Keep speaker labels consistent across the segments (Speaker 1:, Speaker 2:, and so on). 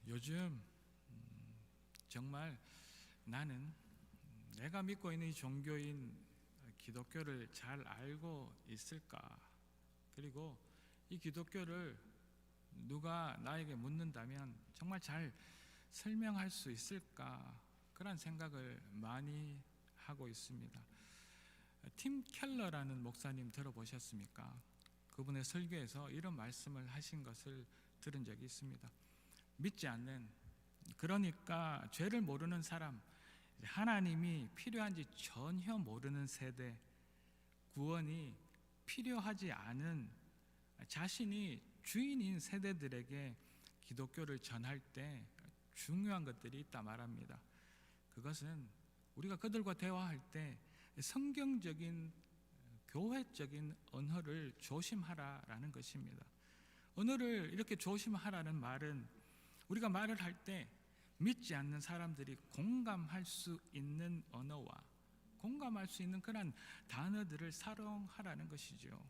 Speaker 1: 요즘 정말 나는 내가 믿고 있는 이 종교인 기독교를 잘 알고 있을까? 그리고 이 기독교를 누가 나에게 묻는다면 정말 잘 설명할 수 있을까? 그런 생각을 많이 하고 있습니다. 팀 켈러라는 목사님 들어보셨습니까? 그분의 설교에서 이런 말씀을 하신 것을 들은 적이 있습니다. 믿지 않는, 그러니까 죄를 모르는 사람, 하나님이 필요한지 전혀 모르는 세대, 구원이 필요하지 않은 자신이 주인인 세대들에게 기독교를 전할 때 중요한 것들이 있다 말합니다. 그것은 우리가 그들과 대화할 때 성경적인 교회적인 언어를 조심하라라는 것입니다. 언어를 이렇게 조심하라는 말은 우리가 말을 할 때 믿지 않는 사람들이 공감할 수 있는 언어와 공감할 수 있는 그런 단어들을 사용하라는 것이죠.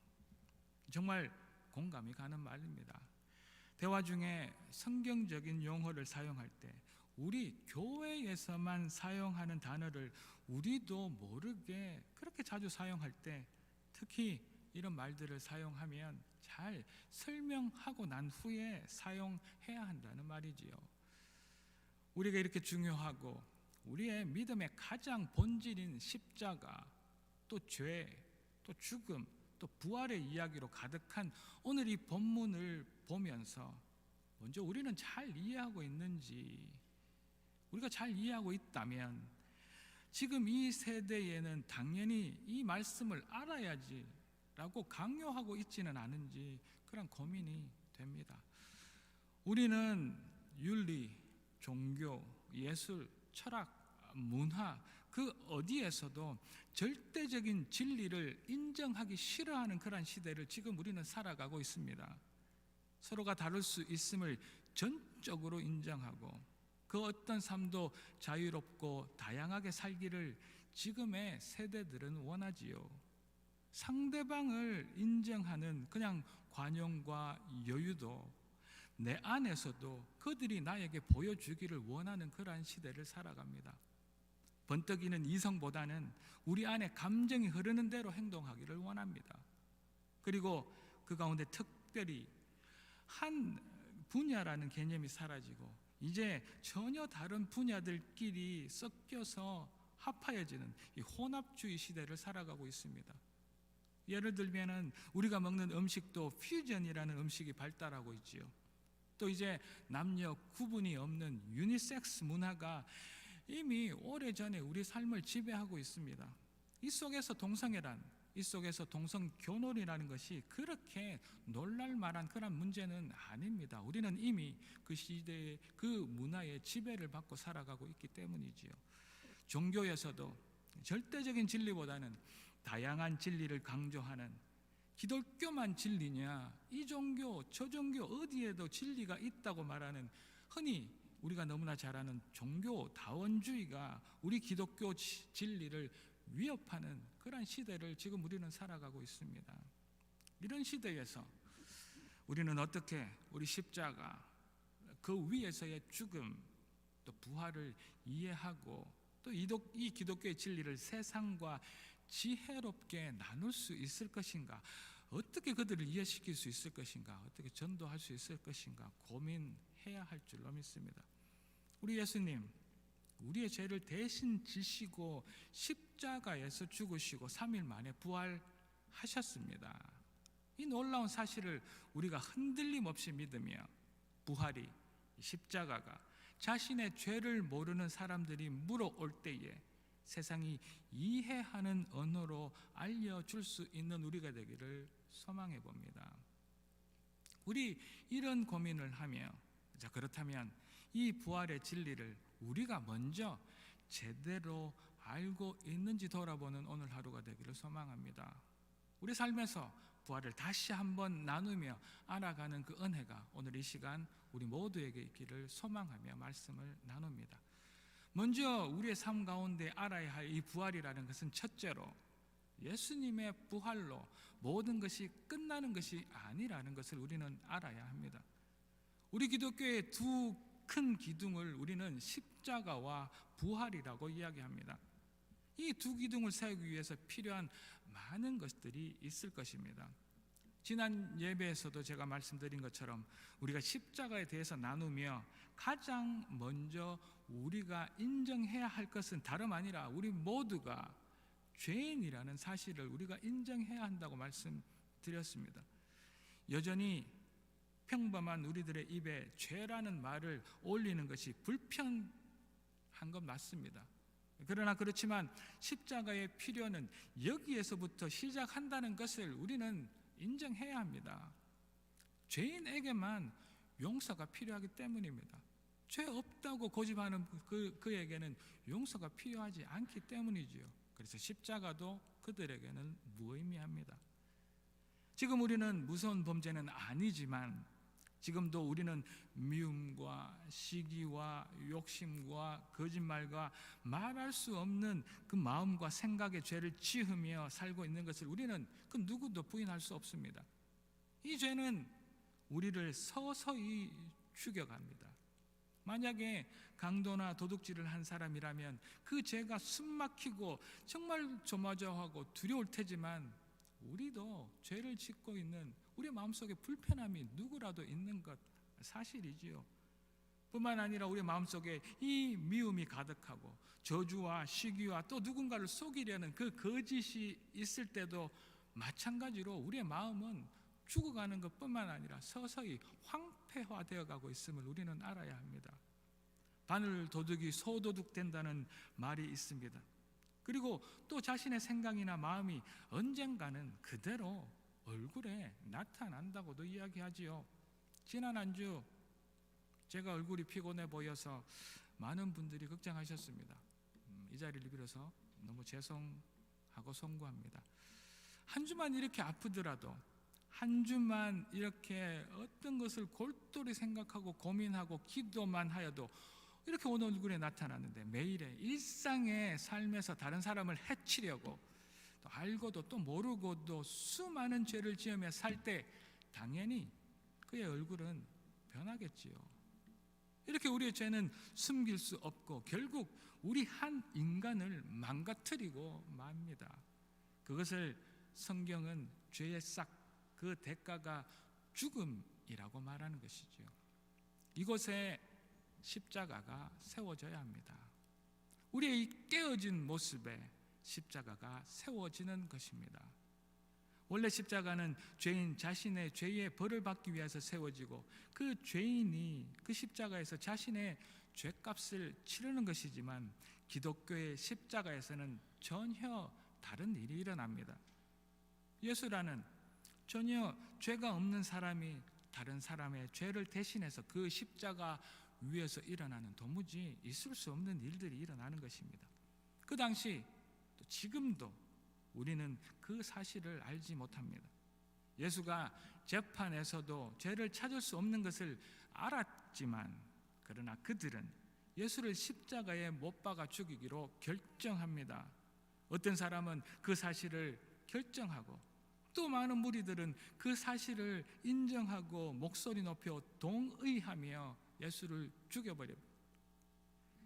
Speaker 1: 정말 공감이 가는 말입니다. 대화 중에 성경적인 용어를 사용할 때 우리 교회에서만 사용하는 단어를 우리도 모르게 그렇게 자주 사용할 때 특히 이런 말들을 사용하면 잘 설명하고 난 후에 사용해야 한다는 말이지요. 우리가 이렇게 중요하고 우리의 믿음의 가장 본질인 십자가, 또 죄, 또 죽음, 또 부활의 이야기로 가득한 오늘 이 본문을 보면서 먼저 우리는 잘 이해하고 있는지, 우리가 잘 이해하고 있다면 지금 이 세대에는 당연히 이 말씀을 알아야지 라고 강요하고 있지는 않은지 그런 고민이 됩니다. 우리는 윤리, 종교, 예술, 철학, 문화 그 어디에서도 절대적인 진리를 인정하기 싫어하는 그런 시대를 지금 우리는 살아가고 있습니다. 서로가 다를 수 있음을 전적으로 인정하고 그 어떤 삶도 자유롭고 다양하게 살기를 지금의 세대들은 원하지요. 상대방을 인정하는 그냥 관용과 여유도 내 안에서도 그들이 나에게 보여주기를 원하는 그러한 시대를 살아갑니다. 번뜩이는 이성보다는 우리 안에 감정이 흐르는 대로 행동하기를 원합니다. 그리고 그 가운데 특별히 한 분야라는 개념이 사라지고 이제 전혀 다른 분야들끼리 섞여서 합하여지는 이 혼합주의 시대를 살아가고 있습니다. 예를 들면은 우리가 먹는 음식도 퓨전이라는 음식이 발달하고 있지요. 또 이제 남녀 구분이 없는 유니섹스 문화가 이미 오래전에 우리 삶을 지배하고 있습니다. 이 속에서 동성애란, 이 속에서 동성교놀이라는 것이 그렇게 놀랄 만한 그런 문제는 아닙니다. 우리는 이미 그 시대의 그 문화의 지배를 받고 살아가고 있기 때문이지요. 종교에서도 절대적인 진리보다는 다양한 진리를 강조하는, 기독교만 진리냐, 이 종교 저 종교 어디에도 진리가 있다고 말하는, 흔히 우리가 너무나 잘 아는 종교다원주의가 우리 기독교 진리를 위협하는 그런 시대를 지금 우리는 살아가고 있습니다. 이런 시대에서 우리는 어떻게 우리 십자가 그 위에서의 죽음 또 부활을 이해하고 또 이 기독교의 진리를 세상과 지혜롭게 나눌 수 있을 것인가, 어떻게 그들을 이해시킬 수 있을 것인가, 어떻게 전도할 수 있을 것인가 고민해야 할 줄로 믿습니다. 우리 예수님, 우리의 죄를 대신 지시고 십자가에서 죽으시고 3일 만에 부활하셨습니다. 이 놀라운 사실을 우리가 흔들림 없이 믿으며 부활이, 십자가가 자신의 죄를 모르는 사람들이 물어올 때에 세상이 이해하는 언어로 알려줄 수 있는 우리가 되기를 소망해 봅니다. 우리 이런 고민을 하며, 자 그렇다면 이 부활의 진리를 우리가 먼저 제대로 알고 있는지 돌아보는 오늘 하루가 되기를 소망합니다. 우리 삶에서 부활을 다시 한번 나누며 알아가는 그 은혜가 오늘 이 시간 우리 모두에게 있기를 소망하며 말씀을 나눕니다. 먼저 우리의 삶 가운데 알아야 할 이 부활이라는 것은 첫째로 예수님의 부활로 모든 것이 끝나는 것이 아니라는 것을 우리는 알아야 합니다. 우리 기독교의 두 큰 기둥을 우리는 십자가와 부활이라고 이야기합니다. 이 두 기둥을 세우기 위해서 필요한 많은 것들이 있을 것입니다. 지난 예배에서도 제가 말씀드린 것처럼 우리가 십자가에 대해서 나누며 가장 먼저 우리가 인정해야 할 것은 다름 아니라 우리 모두가 죄인이라는 사실을 우리가 인정해야 한다고 말씀드렸습니다. 여전히 평범한 우리들의 입에 죄라는 말을 올리는 것이 불편한 건 맞습니다. 그러나 그렇지만 십자가의 필요는 여기에서부터 시작한다는 것을 우리는 인정해야 합니다. 죄인에게만 용서가 필요하기 때문입니다. 죄 없다고 고집하는 그에게는 용서가 필요하지 않기 때문이지요. 그래서 십자가도 그들에게는 무의미합니다. 지금 우리는 무서운 범죄는 아니지만 지금도 우리는 미움과 시기와 욕심과 거짓말과 말할 수 없는 그 마음과 생각의 죄를 지으며 살고 있는 것을 우리는 그 누구도 부인할 수 없습니다. 이 죄는 우리를 서서히 죽여갑니다. 만약에 강도나 도둑질을 한 사람이라면 그 죄가 숨막히고 정말 조마조하고 두려울 테지만 우리도 죄를 짓고 있는 우리 마음속에 불편함이 누구라도 있는 것 사실이지요. 뿐만 아니라 우리 마음속에 이 미움이 가득하고 저주와 시기와 또 누군가를 속이려는 그 거짓이 있을 때도 마찬가지로 우리의 마음은 죽어가는 것뿐만 아니라 서서히 황폐화되어 가고 있음을 우리는 알아야 합니다. 바늘 도둑이 소도둑 된다는 말이 있습니다. 그리고 또 자신의 생각이나 마음이 언젠가는 그대로 얼굴에 나타난다고도 이야기하지요. 지난 한 주 제가 얼굴이 피곤해 보여서 많은 분들이 걱정하셨습니다. 이 자리를 빌어서 너무 죄송하고 송구합니다. 한 주만 이렇게 아프더라도 한 주만 이렇게 어떤 것을 골똘히 생각하고 고민하고 기도만 하여도 이렇게 오늘 얼굴에 나타나는데 매일의 일상의 삶에서 다른 사람을 해치려고 또 알고도 또 모르고도 수많은 죄를 지으며 살 때 당연히 그의 얼굴은 변하겠지요. 이렇게 우리의 죄는 숨길 수 없고 결국 우리 한 인간을 망가뜨리고 맙니다. 그것을 성경은 죄의 싹, 그 대가가 죽음이라고 말하는 것이죠. 이곳에 십자가가 세워져야 합니다. 우리의 이 깨어진 모습에 십자가가 세워지는 것입니다. 원래 십자가는 죄인 자신의 죄의 벌을 받기 위해서 세워지고 그 죄인이 그 십자가에서 자신의 죄값을 치르는 것이지만 기독교의 십자가에서는 전혀 다른 일이 일어납니다. 예수라는 전혀 죄가 없는 사람이 다른 사람의 죄를 대신해서 그 십자가 위에서 일어나는 도무지 있을 수 없는 일들이 일어나는 것입니다. 그 당시 또 지금도 우리는 그 사실을 알지 못합니다. 예수가 재판에서도 죄를 찾을 수 없는 것을 알았지만 그러나 그들은 예수를 십자가에 못 박아 죽이기로 결정합니다. 어떤 사람은 그 사실을 결정하고 또 많은 무리들은 그 사실을 인정하고 목소리 높여 동의하며 예수를 죽여버립니다.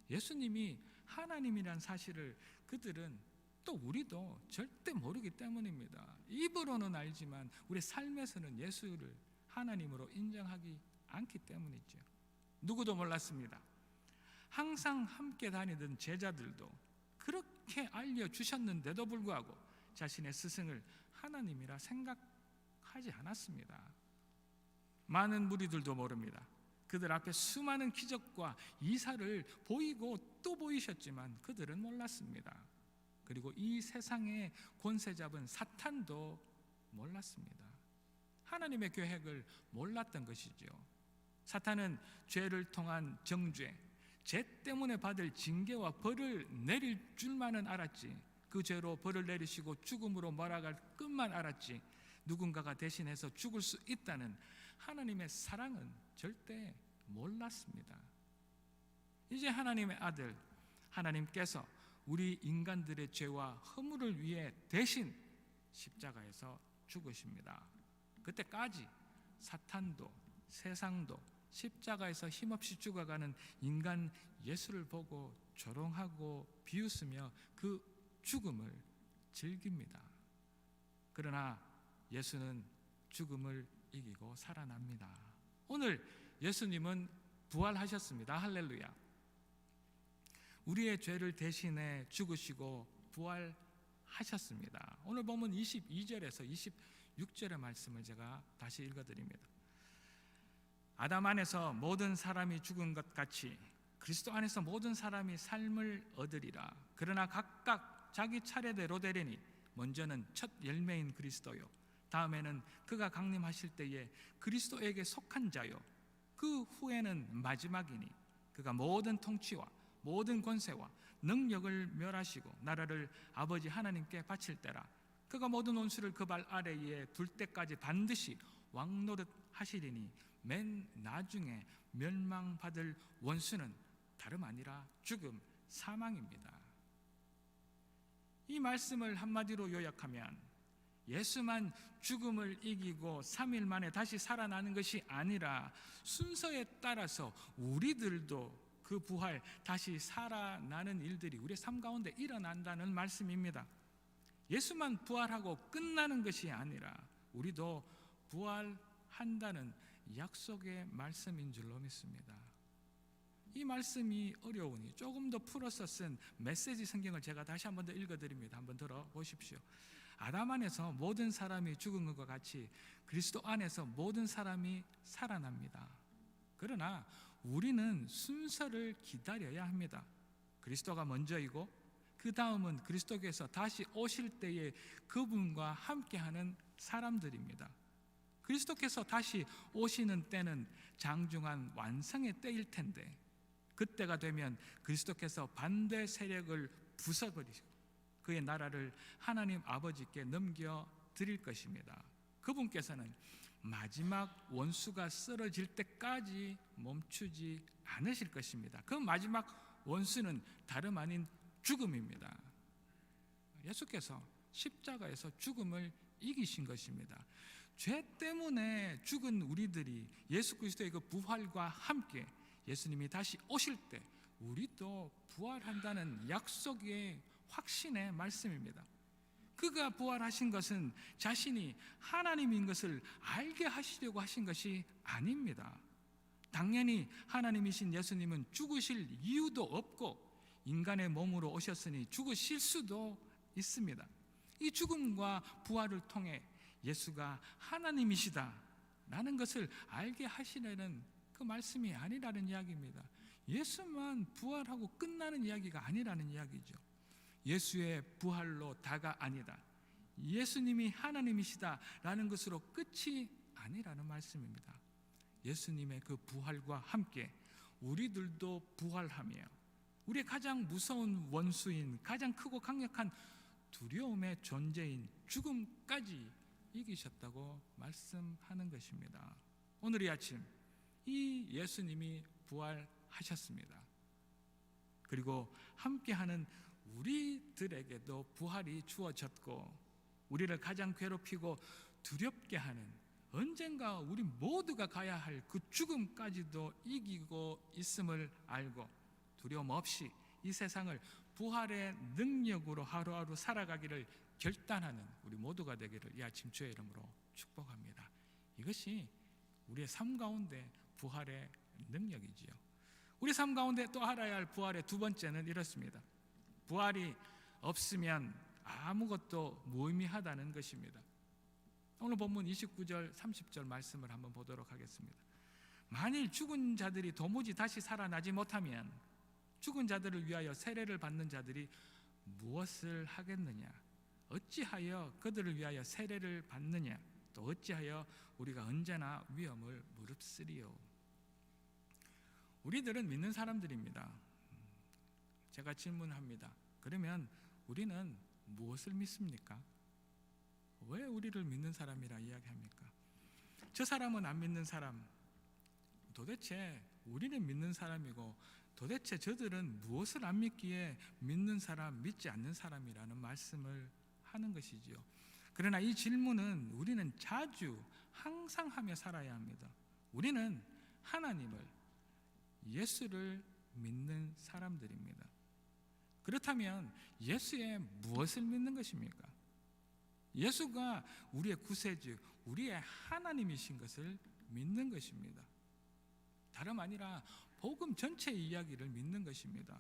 Speaker 1: 예수님이 하나님이란 사실을 그들은 또 우리도 절대 모르기 때문입니다. 입으로는 알지만 우리 삶에서는 예수를 하나님으로 인정하기 않기 때문이죠. 누구도 몰랐습니다. 항상 함께 다니던 제자들도 그렇게 알려주셨는데도 불구하고 자신의 스승을 하나님이라 생각하지 않았습니다. 많은 무리들도 모릅니다. 그들 앞에 수많은 기적과 이사를 보이고 또 보이셨지만 그들은 몰랐습니다. 그리고 이 세상의 권세 잡은 사탄도 몰랐습니다. 하나님의 계획을 몰랐던 것이죠. 사탄은 죄를 통한 정죄, 죄 때문에 받을 징계와 벌을 내릴 줄만은 알았지, 그 죄로 벌을 내리시고 죽음으로 몰아갈 것만 알았지, 누군가가 대신해서 죽을 수 있다는 하나님의 사랑은 절대 몰랐습니다. 이제 하나님의 아들 하나님께서 우리 인간들의 죄와 허물을 위해 대신 십자가에서 죽으십니다. 그때까지 사탄도 세상도 십자가에서 힘없이 죽어가는 인간 예수를 보고 조롱하고 비웃으며 그 죽음을 즐깁니다. 그러나 예수는 죽음을 이기고 살아납니다. 오늘 예수님은 부활하셨습니다. 할렐루야. 우리의 죄를 대신해 죽으시고 부활하셨습니다. 오늘 보면 22절에서 26절의 말씀을 제가 다시 읽어드립니다. 아담 안에서 모든 사람이 죽은 것 같이 그리스도 안에서 모든 사람이 삶을 얻으리라. 그러나 각각 자기 차례대로 되리니 먼저는 첫 열매인 그리스도요, 다음에는 그가 강림하실 때에 그리스도에게 속한 자요, 그 후에는 마지막이니 그가 모든 통치와 모든 권세와 능력을 멸하시고 나라를 아버지 하나님께 바칠 때라. 그가 모든 원수를 그 발 아래에 둘 때까지 반드시 왕노릇 하시리니 맨 나중에 멸망받을 원수는 다름 아니라 죽음, 사망입니다. 이 말씀을 한마디로 요약하면 예수만 죽음을 이기고 3일 만에 다시 살아나는 것이 아니라 순서에 따라서 우리들도 그 부활, 다시 살아나는 일들이 우리의 삶 가운데 일어난다는 말씀입니다. 예수만 부활하고 끝나는 것이 아니라 우리도 부활한다는 약속의 말씀인 줄로 믿습니다. 이 말씀이 어려우니 조금 더 풀어서 쓴 메시지 성경을 제가 다시 한번 더 읽어드립니다. 한번 들어보십시오. 아담 안에서 모든 사람이 죽은 것과 같이 그리스도 안에서 모든 사람이 살아납니다. 그러나 우리는 순서를 기다려야 합니다. 그리스도가 먼저이고 그 다음은 그리스도께서 다시 오실 때에 그분과 함께하는 사람들입니다. 그리스도께서 다시 오시는 때는 장중한 완성의 때일 텐데, 그때가 되면 그리스도께서 반대 세력을 부숴버리시고 그의 나라를 하나님 아버지께 넘겨드릴 것입니다. 그분께서는 마지막 원수가 쓰러질 때까지 멈추지 않으실 것입니다. 그 마지막 원수는 다름 아닌 죽음입니다. 예수께서 십자가에서 죽음을 이기신 것입니다. 죄 때문에 죽은 우리들이 예수 그리스도의 그 부활과 함께 예수님이 다시 오실 때 우리도 부활한다는 약속의 확신의 말씀입니다. 그가 부활하신 것은 자신이 하나님인 것을 알게 하시려고 하신 것이 아닙니다. 당연히 하나님이신 예수님은 죽으실 이유도 없고 인간의 몸으로 오셨으니 죽으실 수도 있습니다. 이 죽음과 부활을 통해 예수가 하나님이시다라는 것을 알게 하시려는 그 말씀이 아니라는 이야기입니다. 예수만 부활하고 끝나는 이야기가 아니라는 이야기죠. 예수의 부활로 다가 아니다, 예수님이 하나님이시다라는 것으로 끝이 아니라는 말씀입니다. 예수님의 그 부활과 함께 우리들도 부활하며 우리의 가장 무서운 원수인, 가장 크고 강력한 두려움의 존재인 죽음까지 이기셨다고 말씀하는 것입니다. 오늘 이 아침 이 예수님이 부활하셨습니다. 그리고 함께하는 우리들에게도 부활이 주어졌고 우리를 가장 괴롭히고 두렵게 하는, 언젠가 우리 모두가 가야 할 그 죽음까지도 이기고 있음을 알고 두려움 없이 이 세상을 부활의 능력으로 하루하루 살아가기를 결단하는 우리 모두가 되기를 이 아침 주의 이름으로 축복합니다. 이것이 우리의 삶 가운데 부활의 능력이지요. 우리 삶 가운데 또 알아야 할 부활의 두 번째는 이렇습니다. 부활이 없으면 아무것도 무의미하다는 것입니다. 오늘 본문 29절 30절 말씀을 한번 보도록 하겠습니다. 만일 죽은 자들이 도무지 다시 살아나지 못하면 죽은 자들을 위하여 세례를 받는 자들이 무엇을 하겠느냐? 어찌하여 그들을 위하여 세례를 받느냐? 또 어찌하여 우리가 언제나 위험을 무릅쓰리요? 우리들은 믿는 사람들입니다. 제가 질문합니다. 그러면 우리는 무엇을 믿습니까? 왜 우리를 믿는 사람이라 이야기합니까? 저 사람은 안 믿는 사람, 도대체 우리는 믿는 사람이고 도대체 저들은 무엇을 안 믿기에 믿는 사람, 믿지 않는 사람이라는 말씀을 하는 것이지요. 그러나 이 질문은 우리는 자주 항상 하며 살아야 합니다. 우리는 하나님을, 예수를 믿는 사람들입니다. 그렇다면 예수의 무엇을 믿는 것입니까? 예수가 우리의 구세주, 우리의 하나님이신 것을 믿는 것입니다. 다름 아니라 복음 전체의 이야기를 믿는 것입니다.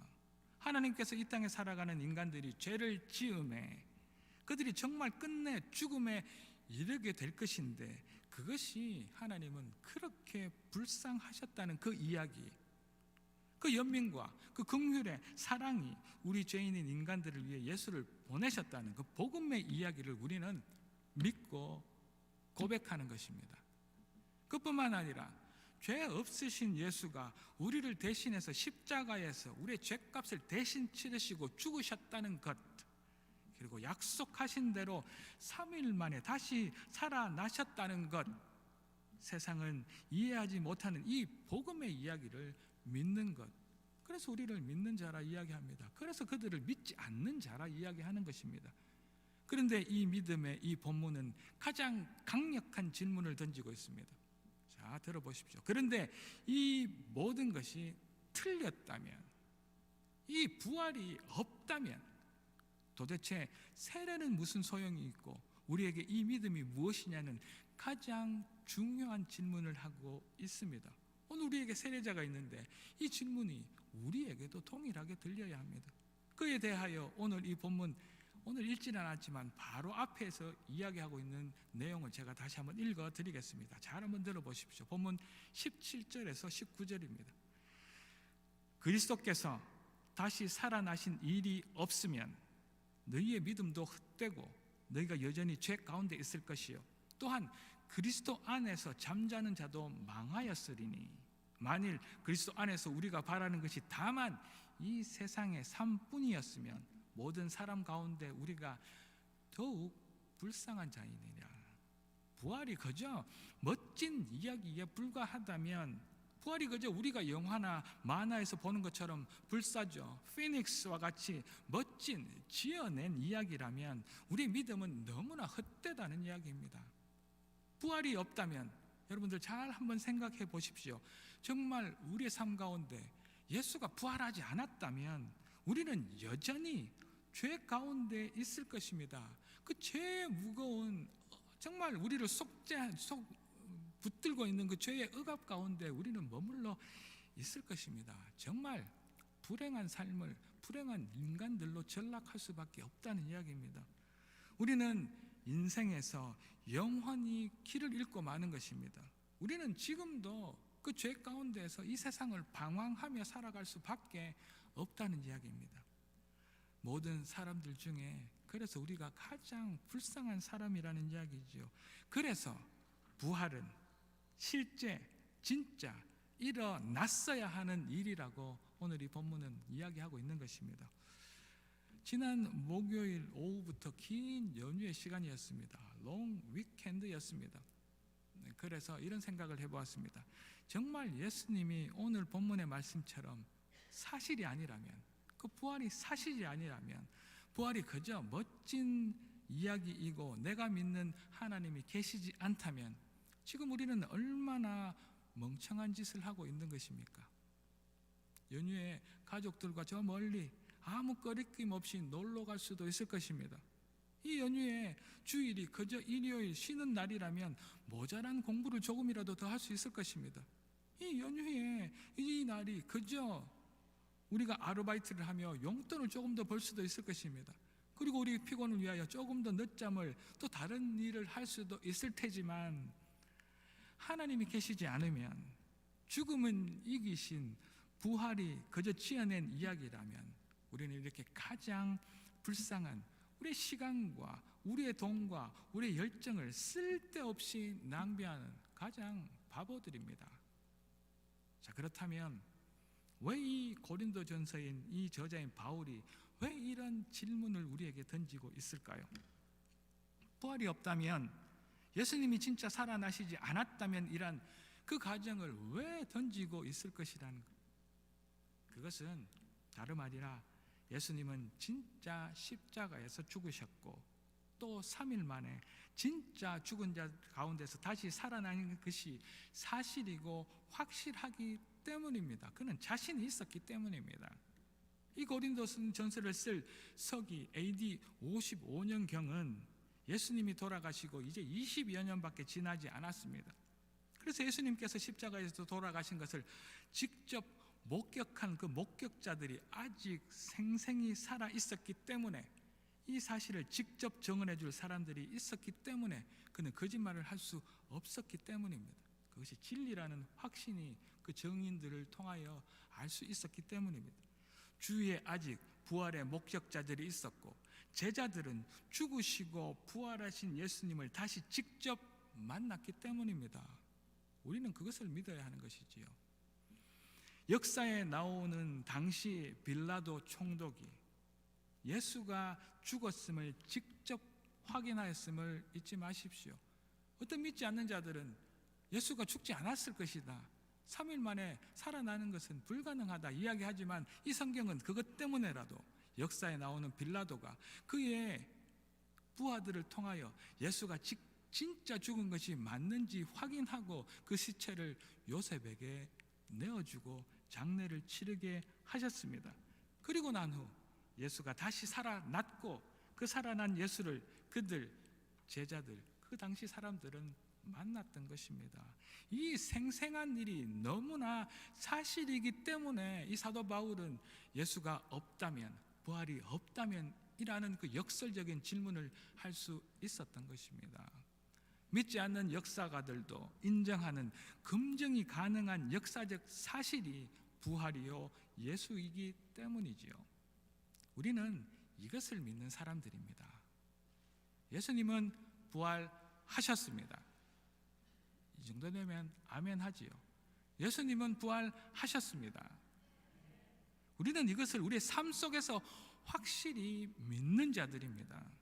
Speaker 1: 하나님께서 이 땅에 살아가는 인간들이 죄를 지음에 그들이 정말 끝내 죽음에 이르게 될 것인데, 그것이 하나님은 그렇게 불쌍하셨다는 그 이야기, 그 연민과 그 긍휼의 사랑이 우리 죄인인 인간들을 위해 예수를 보내셨다는 그 복음의 이야기를 우리는 믿고 고백하는 것입니다. 그뿐만 아니라 죄 없으신 예수가 우리를 대신해서 십자가에서 우리의 죄값을 대신 치르시고 죽으셨다는 것, 그리고 약속하신 대로 3일 만에 다시 살아나셨다는 것, 세상은 이해하지 못하는 이 복음의 이야기를 믿는 것, 그래서 우리를 믿는 자라 이야기합니다. 그래서 그들을 믿지 않는 자라 이야기하는 것입니다. 그런데 이 믿음의 이 본문은 가장 강력한 질문을 던지고 있습니다. 자, 들어보십시오. 그런데 이 모든 것이 틀렸다면, 이 부활이 없다면 도대체 세례는 무슨 소용이 있고 우리에게 이 믿음이 무엇이냐는 가장 중요한 질문을 하고 있습니다. 오늘 우리에게 세례자가 있는데 이 질문이 우리에게도 동일하게 들려야 합니다. 그에 대하여 오늘 이 본문, 오늘 읽지는 않았지만 바로 앞에서 이야기하고 있는 내용을 제가 다시 한번 읽어드리겠습니다. 잘 한번 들어보십시오. 본문 17절에서 19절입니다. 그리스도께서 다시 살아나신 일이 없으면 너희의 믿음도 헛되고 너희가 여전히 죄 가운데 있을 것이요, 또한 그리스도 안에서 잠자는 자도 망하였으리니, 만일 그리스도 안에서 우리가 바라는 것이 다만 이 세상의 삶뿐이었으면 모든 사람 가운데 우리가 더욱 불쌍한 자이니라. 부활이 그저 멋진 이야기에 불과하다면, 부활이 그저 우리가 영화나 만화에서 보는 것처럼 불사조, 피닉스와 같이 멋진 지어낸 이야기라면 우리의 믿음은 너무나 헛되다는 이야기입니다. 부활이 없다면 여러분들 잘 한번 생각해 보십시오. 정말 우리의 삶 가운데 예수가 부활하지 않았다면 우리는 여전히 죄 가운데 있을 것입니다. 그 죄의 무거운, 정말 우리를 붙들고 있는 그 죄의 억압 가운데 우리는 머물러 있을 것입니다. 정말 불행한 삶을 불행한 인간들로 전락할 수밖에 없다는 이야기입니다. 우리는 인생에서 영원히 길을 잃고 마는 것입니다. 우리는 지금도 그 죄 가운데에서 이 세상을 방황하며 살아갈 수밖에 없다는 이야기입니다. 모든 사람들 중에 그래서 우리가 가장 불쌍한 사람이라는 이야기죠. 그래서 부활은 실제 진짜 일어났어야 하는 일이라고 오늘 이 본문은 이야기하고 있는 것입니다. 지난 목요일 오후부터 긴 연휴의 시간이었습니다. 롱 위켄드였습니다. 그래서 이런 생각을 해보았습니다. 정말 예수님이 오늘 본문의 말씀처럼 사실이 아니라면, 그 부활이 사실이 아니라면, 부활이 그저 멋진 이야기이고 내가 믿는 하나님이 계시지 않다면 지금 우리는 얼마나 멍청한 짓을 하고 있는 것입니까? 연휴에 가족들과 저 멀리 아무 거리낌 없이 놀러 갈 수도 있을 것입니다. 이 연휴에 주일이 그저 일요일 쉬는 날이라면 모자란 공부를 조금이라도 더 할 수 있을 것입니다. 이 연휴에 이 날이 그저 우리가 아르바이트를 하며 용돈을 조금 더 벌 수도 있을 것입니다. 그리고 우리 피곤을 위하여 조금 더 늦잠을, 또 다른 일을 할 수도 있을 테지만, 하나님이 계시지 않으면, 죽음은 이기신 부활이 그저 지어낸 이야기라면 우리는 이렇게 가장 불쌍한 우리의 시간과 우리의 돈과 우리의 열정을 쓸데없이 낭비하는 가장 바보들입니다. 자, 그렇다면 왜 이 고린도전서인 이 저자인 바울이 왜 이런 질문을 우리에게 던지고 있을까요? 부활이 없다면, 예수님이 진짜 살아나시지 않았다면 이란 그 가정을 왜 던지고 있을 것이라는 것. 그것은 다름 아니라 예수님은 진짜 십자가에서 죽으셨고 또 3일 만에 진짜 죽은 자 가운데서 다시 살아나는 것이 사실이고 확실하기 때문입니다. 그는 자신이 있었기 때문입니다. 이 고린도서 전서를 쓸 서기 AD 55년경은 예수님이 돌아가시고 이제 20여 년밖에 지나지 않았습니다. 그래서 예수님께서 십자가에서 돌아가신 것을 직접 목격한 그 목격자들이 아직 생생히 살아 있었기 때문에, 이 사실을 직접 증언해 줄 사람들이 있었기 때문에 그는 거짓말을 할 수 없었기 때문입니다. 그것이 진리라는 확신이 그 증인들을 통하여 알 수 있었기 때문입니다. 주위에 아직 부활의 목격자들이 있었고, 제자들은 죽으시고 부활하신 예수님을 다시 직접 만났기 때문입니다. 우리는 그것을 믿어야 하는 것이지요. 역사에 나오는 당시 빌라도 총독이 예수가 죽었음을 직접 확인하였음을 잊지 마십시오. 어떤 믿지 않는 자들은 예수가 죽지 않았을 것이다, 3일 만에 살아나는 것은 불가능하다 이야기하지만, 이 성경은 그것 때문에라도 역사에 나오는 빌라도가 그의 부하들을 통하여 예수가 진짜 죽은 것이 맞는지 확인하고 그 시체를 요셉에게 내어주고 장례를 치르게 하셨습니다. 그리고 난 후 예수가 다시 살아났고, 그 살아난 예수를 그들 제자들, 그 당시 사람들은 만났던 것입니다. 이 생생한 일이 너무나 사실이기 때문에 이 사도 바울은 예수가 없다면, 부활이 없다면 이라는 그 역설적인 질문을 할 수 있었던 것입니다. 믿지 않는 역사가들도 인정하는 검증이 가능한 역사적 사실이 부활이요 예수이기 때문이지요. 우리는 이것을 믿는 사람들입니다. 예수님은 부활하셨습니다. 이 정도 되면 아멘 하지요. 예수님은 부활하셨습니다. 우리는 이것을 우리의 삶 속에서 확실히 믿는 자들입니다.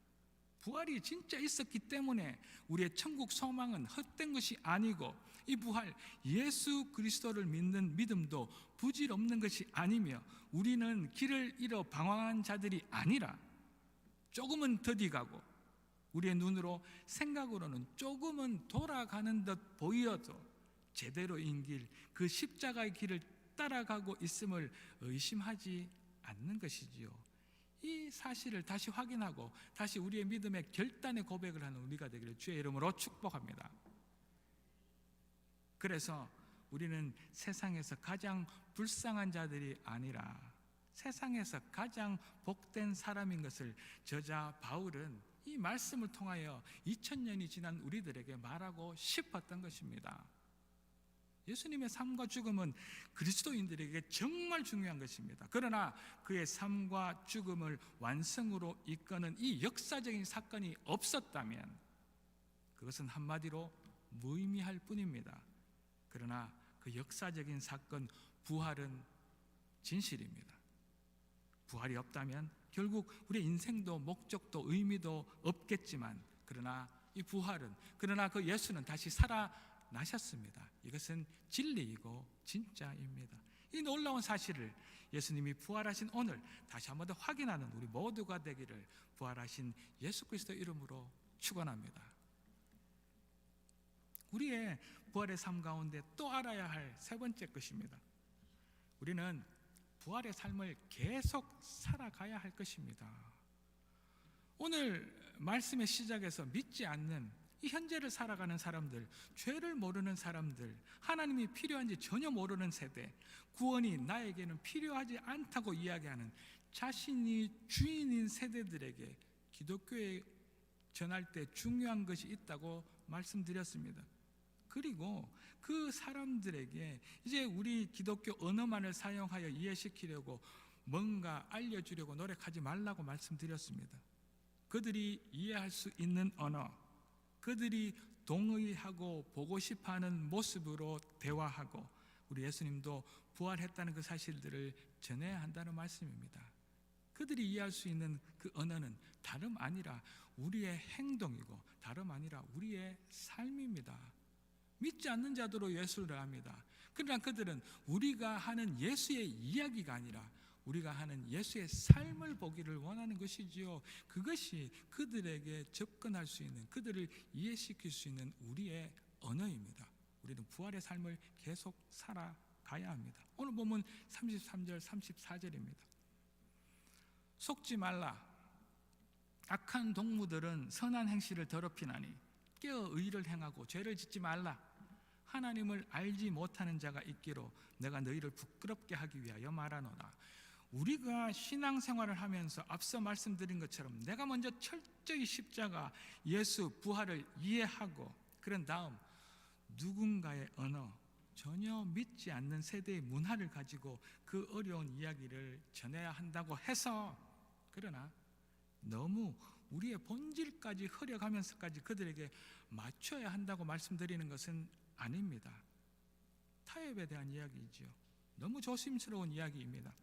Speaker 1: 부활이 진짜 있었기 때문에 우리의 천국 소망은 헛된 것이 아니고, 이 부활 예수 그리스도를 믿는 믿음도 부질없는 것이 아니며, 우리는 길을 잃어 방황한 자들이 아니라 조금은 더디가고 우리의 눈으로 생각으로는 조금은 돌아가는 듯 보여도 제대로인 길, 그 십자가의 길을 따라가고 있음을 의심하지 않는 것이지요. 이 사실을 다시 확인하고 다시 우리의 믿음의 결단의 고백을 하는 우리가 되기를 주의 이름으로 축복합니다. 그래서 우리는 세상에서 가장 불쌍한 자들이 아니라 세상에서 가장 복된 사람인 것을 저자 바울은 이 말씀을 통하여 2000년이 지난 우리들에게 말하고 싶었던 것입니다. 예수님의 삶과 죽음은 그리스도인들에게 정말 중요한 것입니다. 그러나 그의 삶과 죽음을 완성으로 이끄는 이 역사적인 사건이 없었다면 그것은 한마디로 무의미할 뿐입니다. 그러나 그 역사적인 사건 부활은 진실입니다. 부활이 없다면 결국 우리의 인생도 목적도 의미도 없겠지만, 그러나 이 부활은, 그러나 그 예수는 다시 살아나셨습니다. 이것은 진리이고 진짜입니다. 이 놀라운 사실을 예수님이 부활하신 오늘 다시 한번 더 확인하는 우리 모두가 되기를 부활하신 예수 그리스도 이름으로 축원합니다. 우리의 부활의 삶 가운데 또 알아야 할 세 번째 것입니다. 우리는 부활의 삶을 계속 살아가야 할 것입니다. 오늘 말씀의 시작에서 믿지 않는 이 현재를 살아가는 사람들, 죄를 모르는 사람들, 하나님이 필요한지 전혀 모르는 세대, 구원이 나에게는 필요하지 않다고 이야기하는 자신이 주인인 세대들에게 기독교에 전할 때 중요한 것이 있다고 말씀드렸습니다. 그리고 그 사람들에게 이제 우리 기독교 언어만을 사용하여 이해시키려고 뭔가 알려주려고 노력하지 말라고 말씀드렸습니다. 그들이 이해할 수 있는 언어, 그들이 동의하고 보고 싶어하는 모습으로 대화하고, 우리 예수님도 부활했다는 그 사실들을 전해야 한다는 말씀입니다. 그들이 이해할 수 있는 그 언어는 다름 아니라 우리의 행동이고 다름 아니라 우리의 삶입니다. 믿지 않는 자들로 예수를 합니다. 그러나 그들은 우리가 하는 예수의 이야기가 아니라 우리가 하는 예수의 삶을 보기를 원하는 것이지요. 그것이 그들에게 접근할 수 있는, 그들을 이해시킬 수 있는 우리의 언어입니다. 우리는 부활의 삶을 계속 살아가야 합니다. 오늘 본문 33절 34절입니다. 속지 말라. 악한 동무들은 선한 행실을 더럽히나니 깨어 의를 행하고 죄를 짓지 말라. 하나님을 알지 못하는 자가 있기로 내가 너희를 부끄럽게 하기 위하여 말하노라. 우리가 신앙생활을 하면서 앞서 말씀드린 것처럼 내가 먼저 철저히 십자가 예수 부활을 이해하고 그런 다음 누군가의 언어, 전혀 믿지 않는 세대의 문화를 가지고 그 어려운 이야기를 전해야 한다고 해서, 그러나 너무 우리의 본질까지 흐려가면서까지 그들에게 맞춰야 한다고 말씀드리는 것은 아닙니다. 타협에 대한 이야기이지요. 너무 조심스러운 이야기입니다.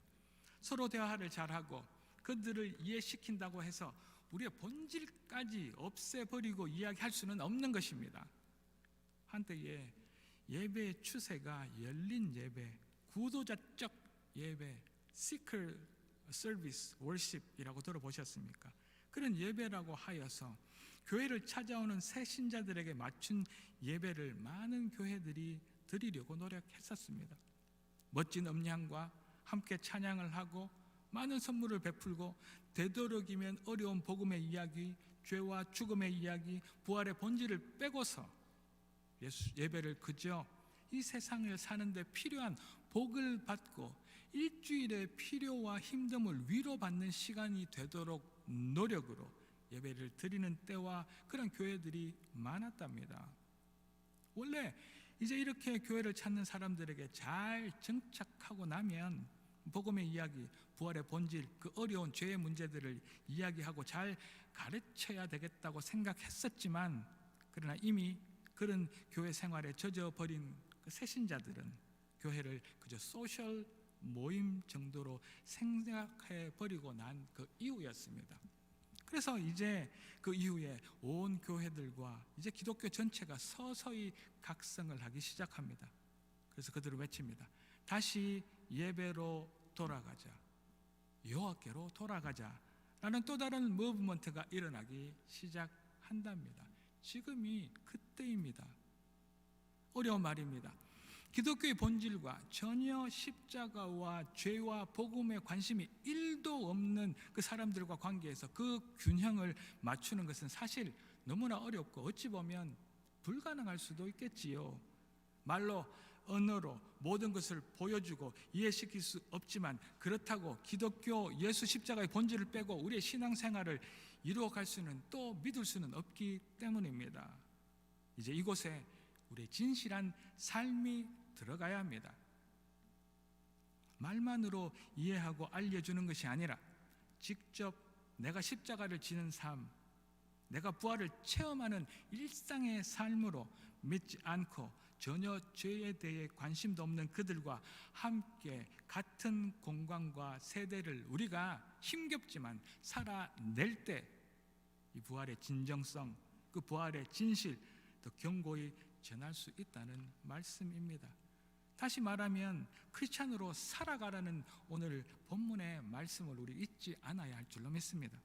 Speaker 1: 서로 대화를 잘하고 그들을 이해시킨다고 해서 우리의 본질까지 없애버리고 이야기할 수는 없는 것입니다. 한때에 예배의 추세가 열린 예배, 구도자적 예배, Seeker Service Worship이라고 들어보셨습니까? 그런 예배라고 하여서 교회를 찾아오는 새 신자들에게 맞춘 예배를 많은 교회들이 드리려고 노력했었습니다. 멋진 음향과 함께 찬양을 하고 많은 선물을 베풀고 되도록이면 어려운 복음의 이야기, 죄와 죽음의 이야기, 부활의 본질을 빼고서 예배를 그저 이 세상을 사는데 필요한 복을 받고 일주일의 필요와 힘듦을 위로받는 시간이 되도록 노력으로 예배를 드리는 때와 그런 교회들이 많았답니다. 원래 이제 이렇게 교회를 찾는 사람들에게 잘 정착하고 나면 복음의 이야기, 부활의 본질, 그 어려운 죄의 문제들을 이야기하고 잘 가르쳐야 되겠다고 생각했었지만, 그러나 이미 그런 교회 생활에 젖어버린 그 새신자들은 교회를 그저 소셜 모임 정도로 생각해버리고 난 그 이후였습니다. 그래서 이제 그 이후에 온 교회들과 이제 기독교 전체가 서서히 각성을 하기 시작합니다. 그래서 그들을 외칩니다. 다시 예배로 돌아가자, 여호와께로 돌아가자 라는 또 다른 무브먼트가 일어나기 시작한답니다. 지금이 그때입니다. 어려운 말입니다. 기독교의 본질과 전혀 십자가와 죄와 복음에 관심이 1도 없는 그 사람들과 관계에서 그 균형을 맞추는 것은 사실 너무나 어렵고 어찌 보면 불가능할 수도 있겠지요. 말로, 언어로 모든 것을 보여주고 이해시킬 수 없지만, 그렇다고 기독교 예수 십자가의 본질을 빼고 우리의 신앙생활을 이루어갈 수는, 또 믿을 수는 없기 때문입니다. 이제 이곳에 우리의 진실한 삶이 들어가야 합니다. 말만으로 이해하고 알려주는 것이 아니라 직접 내가 십자가를 지는 삶, 내가 부활을 체험하는 일상의 삶으로 믿지 않고 전혀 죄에 대해 관심도 없는 그들과 함께 같은 공간과 세대를 우리가 힘겹지만 살아낼 때 이 부활의 진정성, 그 부활의 진실 더 견고히 전할 수 있다는 말씀입니다. 다시 말하면 크리스찬으로 살아가라는 오늘 본문의 말씀을 우리 잊지 않아야 할 줄로 믿습니다.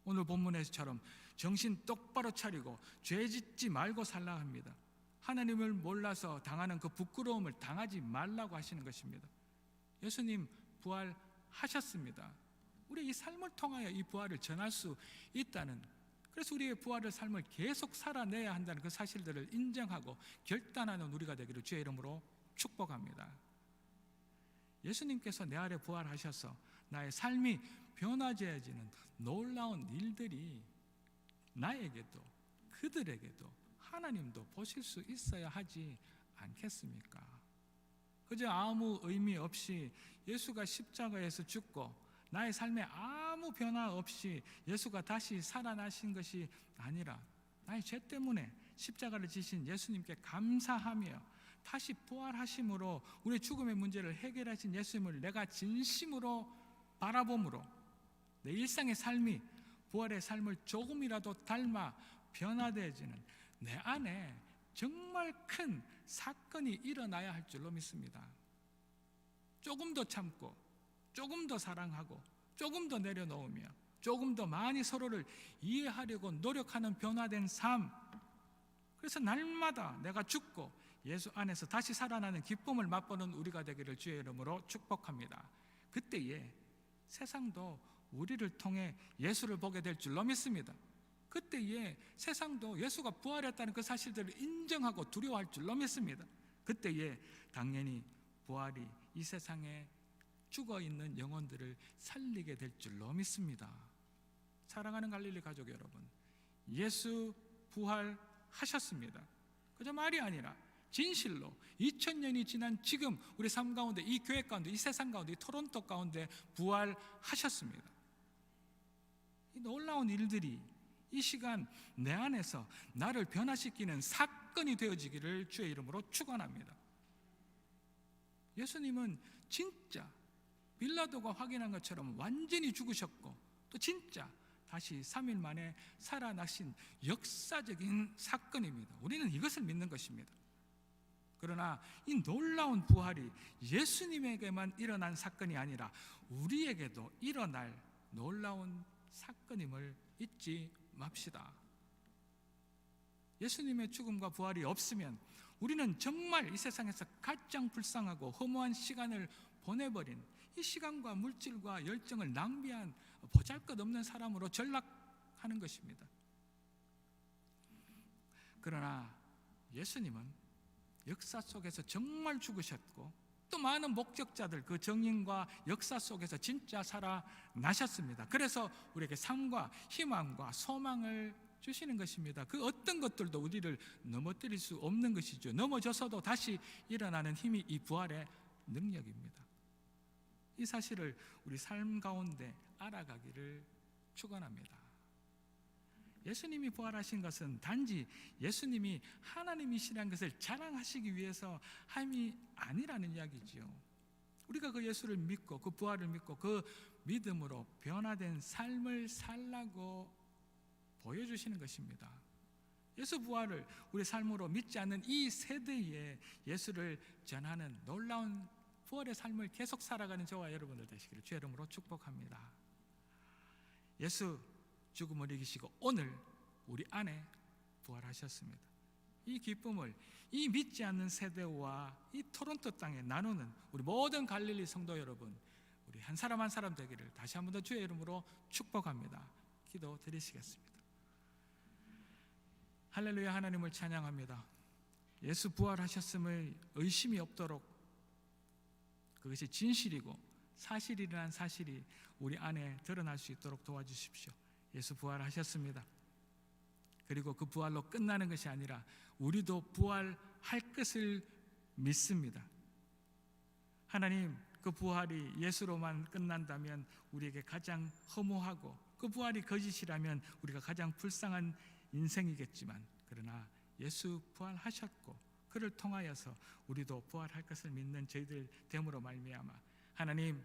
Speaker 1: 오늘 본문에서처럼 정신 똑바로 차리고 죄 짓지 말고 살라 합니다. 하나님을 몰라서 당하는 그 부끄러움을 당하지 말라고 하시는 것입니다. 예수님 부활하셨습니다. 우리 이 삶을 통하여 이 부활을 전할 수 있다는, 그래서 우리의 부활의 삶을 계속 살아내야 한다는 그 사실들을 인정하고 결단하는 우리가 되기를 주의 이름으로 축복합니다. 예수님께서 내 안에 부활하셔서 나의 삶이 변화되어지는 놀라운 일들이 나에게도 그들에게도 하나님도 보실 수 있어야 하지 않겠습니까? 그저 아무 의미 없이 예수가 십자가에서 죽고 나의 삶에 아무 변화 없이 예수가 다시 살아나신 것이 아니라 나의 죄 때문에 십자가를 지신 예수님께 감사하며 다시 부활하심으로 우리 죽음의 문제를 해결하신 예수님을 내가 진심으로 바라봄으로 내 일상의 삶이 부활의 삶을 조금이라도 닮아 변화되어지는 내 안에 정말 큰 사건이 일어나야 할 줄로 믿습니다. 조금 더 참고 조금 더 사랑하고 조금 더 내려놓으며 조금 더 많이 서로를 이해하려고 노력하는 변화된 삶, 그래서 날마다 내가 죽고 예수 안에서 다시 살아나는 기쁨을 맛보는 우리가 되기를 주의 이름으로 축복합니다. 그때에 세상도 우리를 통해 예수를 보게 될 줄로 믿습니다. 그때에 세상도 예수가 부활했다는 그 사실들을 인정하고 두려워할 줄로 믿습니다. 그때에 당연히 부활이 이 세상에 죽어있는 영혼들을 살리게 될 줄로 믿습니다. 사랑하는 갈릴리 가족 여러분, 예수 부활하셨습니다. 그저 말이 아니라 진실로 2000년이 지난 지금 우리 삶 가운데, 이 교회 가운데, 이 세상 가운데, 이 토론토 가운데 부활하셨습니다. 이 놀라운 일들이 이 시간 내 안에서 나를 변화시키는 사건이 되어지기를 주의 이름으로 축원합니다. 예수님은 진짜 빌라도가 확인한 것처럼 완전히 죽으셨고 또 진짜 다시 3일 만에 살아나신 역사적인 사건입니다. 우리는 이것을 믿는 것입니다. 그러나 이 놀라운 부활이 예수님에게만 일어난 사건이 아니라 우리에게도 일어날 놀라운 사건임을 잊지 맙시다. 예수님의 죽음과 부활이 없으면 우리는 정말 이 세상에서 가장 불쌍하고 허무한 시간을 보내버린, 이 시간과 물질과 열정을 낭비한 보잘것없는 사람으로 전락하는 것입니다. 그러나 예수님은 역사 속에서 정말 죽으셨고 또 많은 목격자들, 그 정인과 역사 속에서 진짜 살아나셨습니다. 그래서 우리에게 삶과 희망과 소망을 주시는 것입니다. 그 어떤 것들도 우리를 넘어뜨릴 수 없는 것이죠. 넘어져서도 다시 일어나는 힘이 이 부활의 능력입니다. 이 사실을 우리 삶 가운데 알아가기를 축원합니다. 예수님이 부활하신 것은 단지 예수님이 하나님이시라는 것을 자랑하시기 위해서 함이 아니라는 이야기지요. 우리가 그 예수를 믿고 그 부활을 믿고 그 믿음으로 변화된 삶을 살라고 보여주시는 것입니다. 예수 부활을 우리 삶으로 믿지 않는 이 세대에 예수를 전하는 놀라운 부활의 삶을 계속 살아가는 저와 여러분들 되시기를 주의 이름으로 축복합니다. 예수 죽음을 이기시고 오늘 우리 안에 부활하셨습니다. 이 기쁨을 이 믿지 않는 세대와 이 토론토 땅에 나누는 우리 모든 갈릴리 성도 여러분, 우리 한 사람 한 사람 되기를 다시 한 번 더 주의 이름으로 축복합니다. 기도 드리시겠습니다. 할렐루야. 하나님을 찬양합니다. 예수 부활하셨음을 의심이 없도록 그것이 진실이고 사실이라는 사실이 우리 안에 드러날 수 있도록 도와주십시오. 예수 부활하셨습니다. 그리고 그 부활로 끝나는 것이 아니라 우리도 부활할 것을 믿습니다. 하나님, 그 부활이 예수로만 끝난다면 우리에게 가장 허무하고 그 부활이 거짓이라면 우리가 가장 불쌍한 인생이겠지만, 그러나 예수 부활하셨고 그를 통하여서 우리도 부활할 것을 믿는 저희들 됨으로 말미암아 하나님,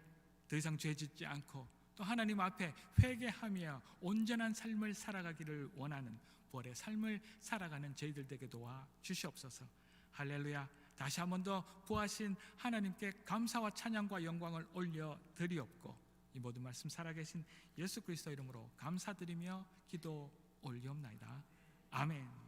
Speaker 1: 더 이상 죄 짓지 않고 또 하나님 앞에 회개하며 온전한 삶을 살아가기를 원하는 부활의 삶을 살아가는 저희들 되게 도와 주시옵소서. 할렐루야. 다시 한 번 더 부하신 하나님께 감사와 찬양과 영광을 올려 드리옵고 이 모든 말씀 살아계신 예수 그리스도 이름으로 감사드리며 기도 올리옵나이다. 아멘.